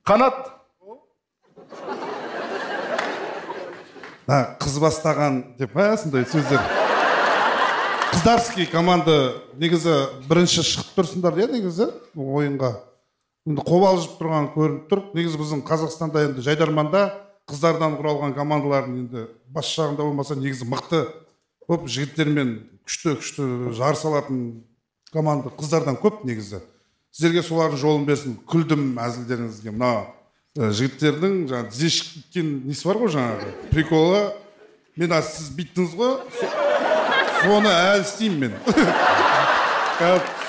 Қанат. Қыз бастаған деп сондай сөздер. Қыздарский команда негізі бірінші шығып тұрсыңдар негізі ойынға. Қобалжып тұрған көрініп тұр. Негізі біздің Қазақстанда енді Жайдарманда қыздардан құралған командалардың енді бас жағында болмаса негізі мықты көп жігіттермен күшті жарыс алатын команда қыздардан көп негізі. Сіздерге солардың жолын берсін. Күлдім әзілдеріңізге. Мына жігіттердің жаңағы тізе шыққан несі бар ғой жаңағы приколы. Мен сіз биттіңіз ғой. Соны әлі істеймін мен.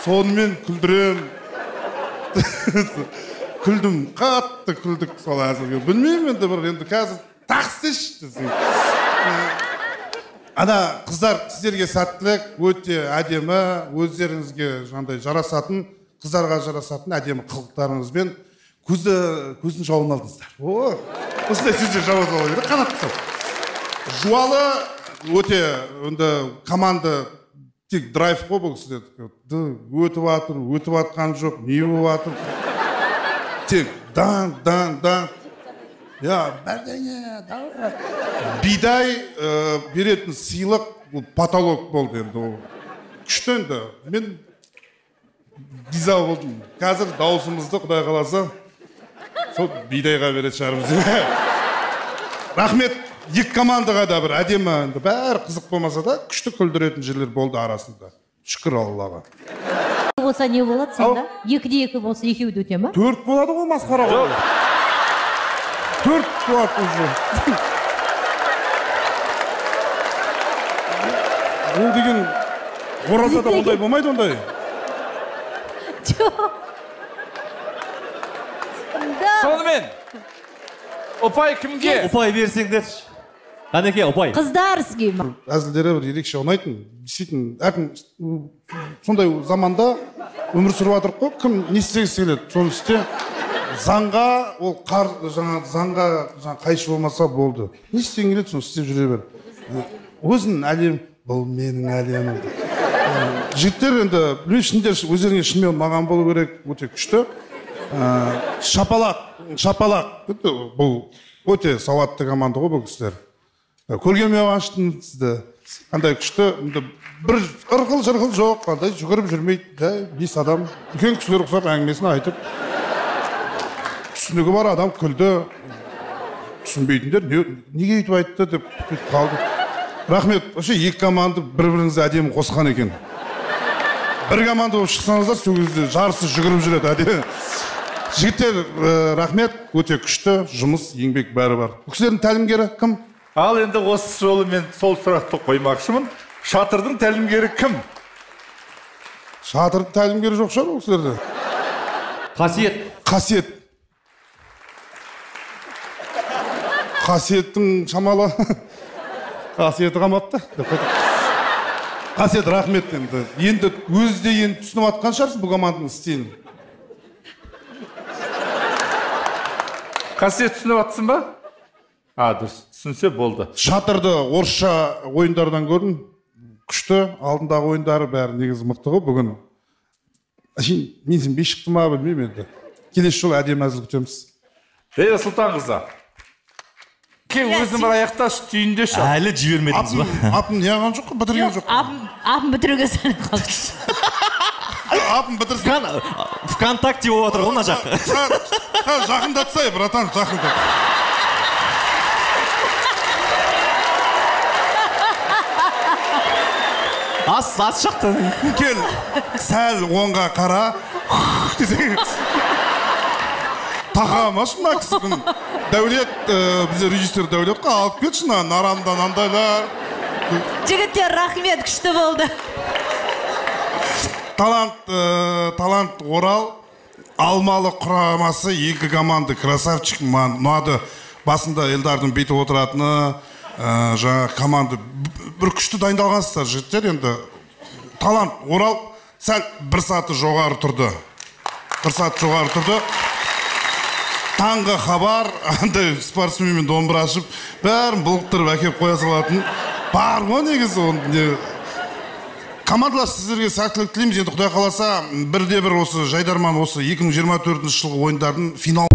Сонымен күлдірем. Күлдім, қатты күлдік сол әзілге. Білмеймін енді қазір тақсыш. Ана қыздар сіздерге сәттілік, өте әдемі, өздеріңізге жаңағыдай жарасатын, қыздарға жарасатын әдемі қылықтарыңызбен көзін жауын алдыңыздар. Осындай сөздер жауап ала береді, қанат қысып. Жуалы өте команда тек драйв қой бұл кісілер. Өтіп атқан жоқ, не болып атыр. Тек дан. Бәрдеңе. Бидай беретін сыйлық потолок болды енді. Күшті енді. Мен риза болдым. Қазір даусымызды Құдай қаласа сол бидайға беретін шығармыз. Рахмет. Екі командаға да бір әдемі, бәрі қызық болмаса да, күшті күлдіретін жерлер болды арасында. Шүкір Аллаға. Болса не болады сонда? 2-2 болса екеуді өте ма? 4 болады ғой масқара ғой. 4 болады уже. Ол деген оразада ондай болмайды ондай. Сонымен, ұпай кімге? Ұпай берсеңдер. Қанеке, ұпай. Қыздар сізге ма? Әзілдері бір ерекше ұнайтын. Действительно, әркім сондай заманда өмір сүріп жатыр қой, кім не істегісі келеді, соны істе. Заңға, ол заңға қайшы болмаса болды. Не істеген келеді, соны істеп жүре бер. Өзін әлем, бұл менің әлемім. Жігіттер енді, білмейшіндер өздеріңе шынымен маған болу керек, өте күшті. Шапалақ. Бұл өте сауатты команда ғой бұл кісілер. Көргенме аштың сізді. Қандай күшті. Бір ырғыл-жырғыл жоқ, қандай жүгіріп жүрмейді. 5 адам. Үлкен кісілер ұқсап әңгімесін айтып. Түсінігі бар адам күлді. Түсінбейтіндер неге өйтіп айтты деп қалды. Рахмет. Вообще екі команда бір-біріңізді әдемі қосқан екен. Бір команда болып шықсаңыздар, сол кезде жарысы жүгіріп жүреді әдемі. Жігіттер, рахмет, өте күшті, жұмыс, еңбек бәрі бар. Бұл кісілердің тәлімгері кім? Ал енді осы жолы мен сол сұрақты қоймақшымын. Шатырдың тәлімгері кім? Шатырдың тәлімгері жоқ шығар бұл кісілерде? Қасиет. Қасиеттің шамалы. Қасиеті қамапты. Қасиет, рахмет енді. Енді өзі де түсініп атқан шығарсыз бұл команданың істейін. Қасиет түсініп атсың ба? Дұрыс, түсінсе болды. Шатырды орысша ойындардан көрдім. Күшті, алдындағы ойындары бәрі негізі мықты ғой бүгін. Мен сен бес шықты ма білмеймін енді. Келесі жолы әдемі әзіл күтеміз. Лейла Сұлтанқызы. Кел өзің бір аяқташ, түйіндеші. Әлі жібермедіңіз ба? Атын не аған жоқ, бітірген жоқ. Атын бітіруге сәні қалды. Атын бітірсін. ВКонтакте болып отыр ғой мына жақ. Жақындатсай, братан, жақындат. Ас шақты. Кел, сәл оңға қара. Тағамаш мына кісі күн. Дәулет, бізде режиссер Дәулет қа алып кетші нарамдан андайлар. Жігіттер, рахмет, күшті болды. Талант Орал. Алмалы құрамасы екі команда красавчик ұнады. Басында Елдардың бейтіп отыратыны, жаңа команда бір күшті дайындалғансыздар жігіттер енді. Талант Орал сәл бір саты жоғары тұрды. Таңғы хабар, андай спортсменмен домбыра ашып, бәрін бұлықтырып әкеп қоя салатын. Бар ма негізі? Командалас сіздерге сәттілік тілейміз. Енді Құдай қаласа, бірде-бір осы Жайдарман осы 2024 жылғы ойындардың финал